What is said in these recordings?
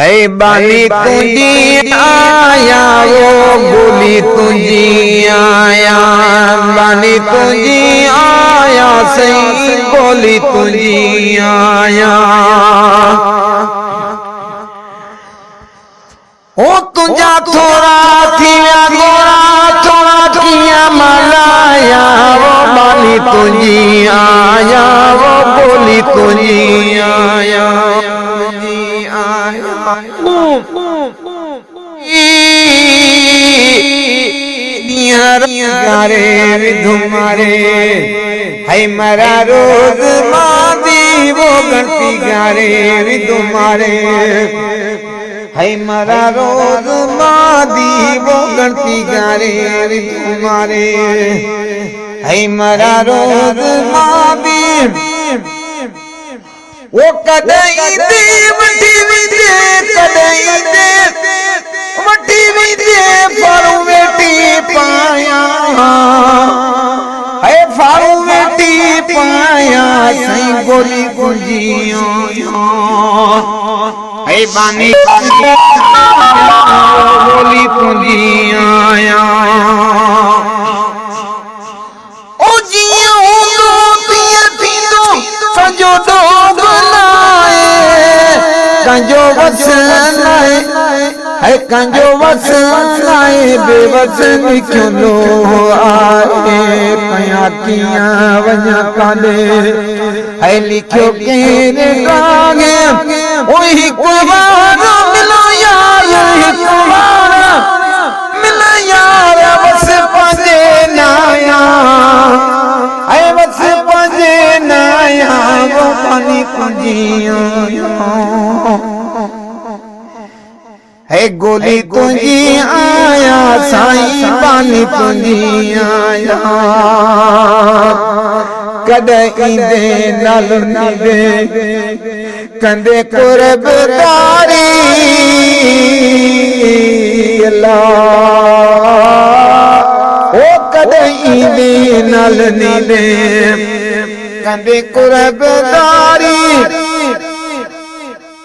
है बानी तुझी आया वो गोली तुझी आया बानी तुझी आया सही गोली तुझी आया ओ तुझा थोड़ा थिया गोरा थोड़ा थिया मलाया वो बानी तुझी आया वो गोली तुझी आया गारे विधुमारे है मरा रोज मादी वो गणती गारे विधुमारे है मरा रोज मादी वो गणती गारे विधुमारे है मरा रोज मादी वो कदई दे वटी विदे कदई दे वटी विदे फारू बेटी पाया है फारू बेटी पाया सही गोली गुजियो है बानी गोली गुजिया ओ जियो दो पिया पियो सजो दो कंजो वसनाए है कंजो वसनाए बेवसन क्यों आए कया किया वजा काले है लिखो केरे गागे ओही कुवार मिलो यार ही कुवार मिलो यार बस पंजे नाया है बस पंजे नाया वो पानी कुजियो है गोली तुझी आया साईं बानी तुझी आया कदई दे नल दे कंदे कुर्बदारी अल्लाह ओ कदई दे नल दे कंदे कुर्बदारी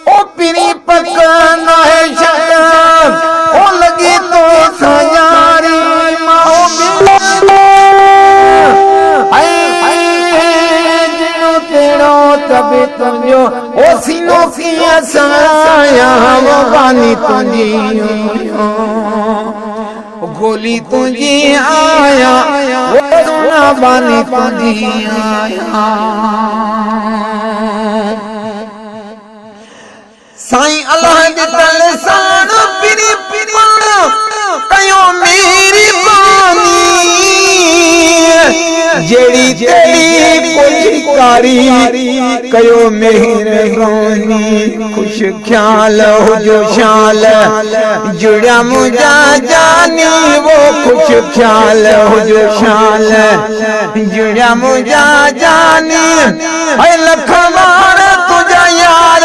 ओ पीरी पकन है शरण ओ लगी तो सजारी माओ जिनो तेरो तबे तुझो ओ सीनो सिया साया वो बानी तुझी गोली तुझी आया वो सोना बानी तुझी आया साईं अल्लाह दे तलसान पिरी पिरण कयो मेरी बानी जेड़ी तेरी कुछ कारी कयो मेहरबानी खुश ख्याल हो जो शाल जुड़ा मुझा जानी वो खुश ख्याल हो जो शाल जुड़ा मुझा जानी है लखवार तुझा यार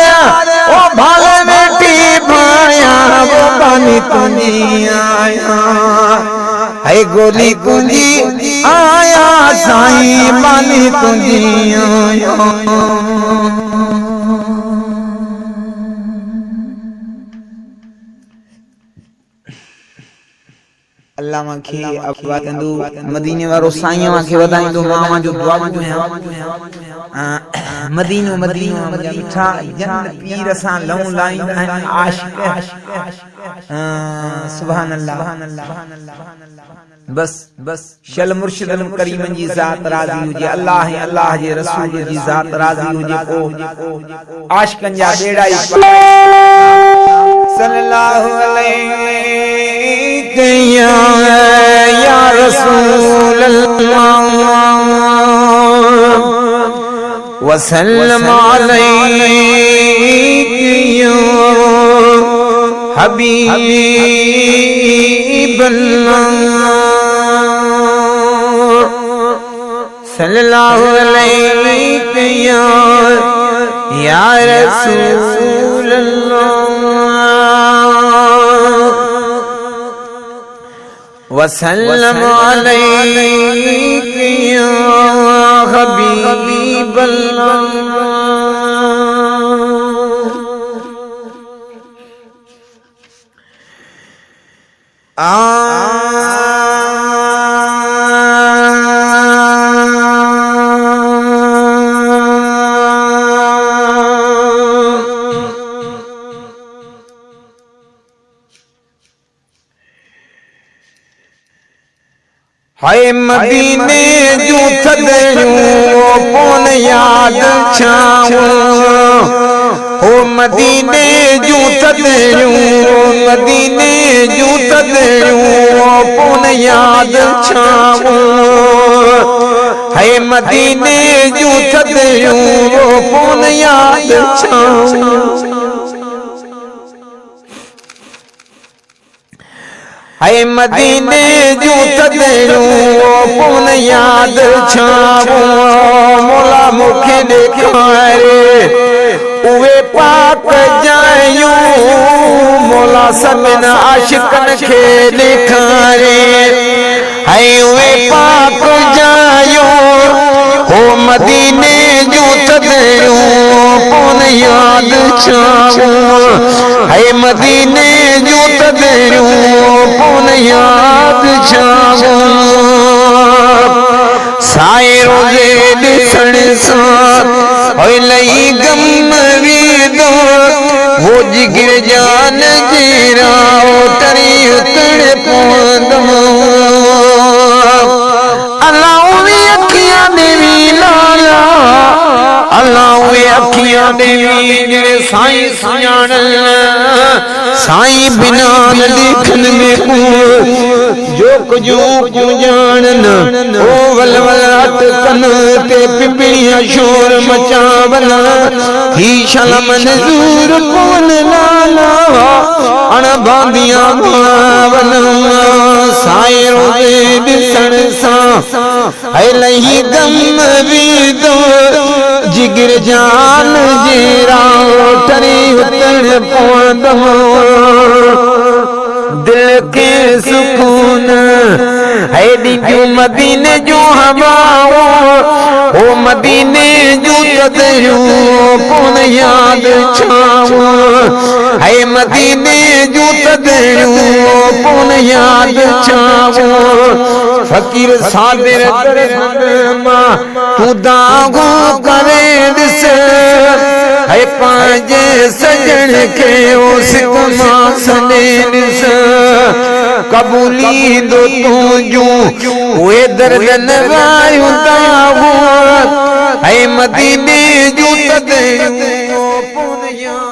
ओ भाल बेटी भाया वो पानी तुझी आया है गोली गुंजी आया साईं पानी तुझी आया अल्लाह मांखे अबादंदू मदीने वारो साईं मांखे वधाईंदो मामा जो दुआ कया मदीनो मदीनो मिठा जन पीर सां लऊं लाईंदा आहिनि आशिक सुभान अल्लाह बस बस शल मुर्शिदन करीमन जी ज़ात राज़ी हुजे अल्लाह अल्लाह जे रसूल जी ज़ात राज़ी हुजे को आशिकन जा बेड़ा ई सल्लल्लाहु अलैहि या रसूल अल्लाह वसल्लम अलैहि या हबीब अल्लाह सल्लल्लाहु अलैहि या रसूल अल्लाह वसल्लम अलैहि या हबीब अल्लाह हाय मदीने जूं थदरियूं कोन याद छाऊं हो मदीने जूं थदरियूं मदीने जूं थदरियूं कोन याद छाऊं हाय मदीने जूं थदरियूं कोन याद छाऊं हाय मदीने जूं थदरियूं कोन याद छाऊं मौला मूंखे ॾेखारे उहे पाक जायूं मौला सभिनि आशिक़नि खे ॾेखारे हाय उहे पाक जायूं हो मदीने जूं थदरियूं कोन याद छाऊं हाय मदीने जूं थदरियूं कोन याद छाऊं साए रोज़े ॾिसण सां होई लही गम वेंदो वो जिगर जान जहिड़ा टरी उतण पवंदो अल्लाह उहे अखियां देवी लाला अल्लाह उहे अखियां देवी जहिड़े साईं सुञाण साईं बिना न देखन में को जो कुछ ॼाणन ओ वल वल अटकन ते पिपड़िया शोर मचावन ही शलम नज़ूर कोन लाला अण बांदियां भावन साईं रोज़े ॾिसण सां है लही गम वेंदो जिगर जान जहिड़ा टरी उतण पवंदो दिल के सुकून है ॾिजूं मदीने जूं हवाऊं ओ मदीने जूं थदरियूं कोन याद छाऊं है मदीने जूं थदरियूं कोन याद छाऊं फकीर साबिर मां तूं दागो करे ॾिस है पंहिंजे सजण खे सिक मां सॾे ॾिस कबूलींदो तुंहिंजूं उहे दर्दन वारियूं दागूं है मदीने जूं थदरियूं कोन याद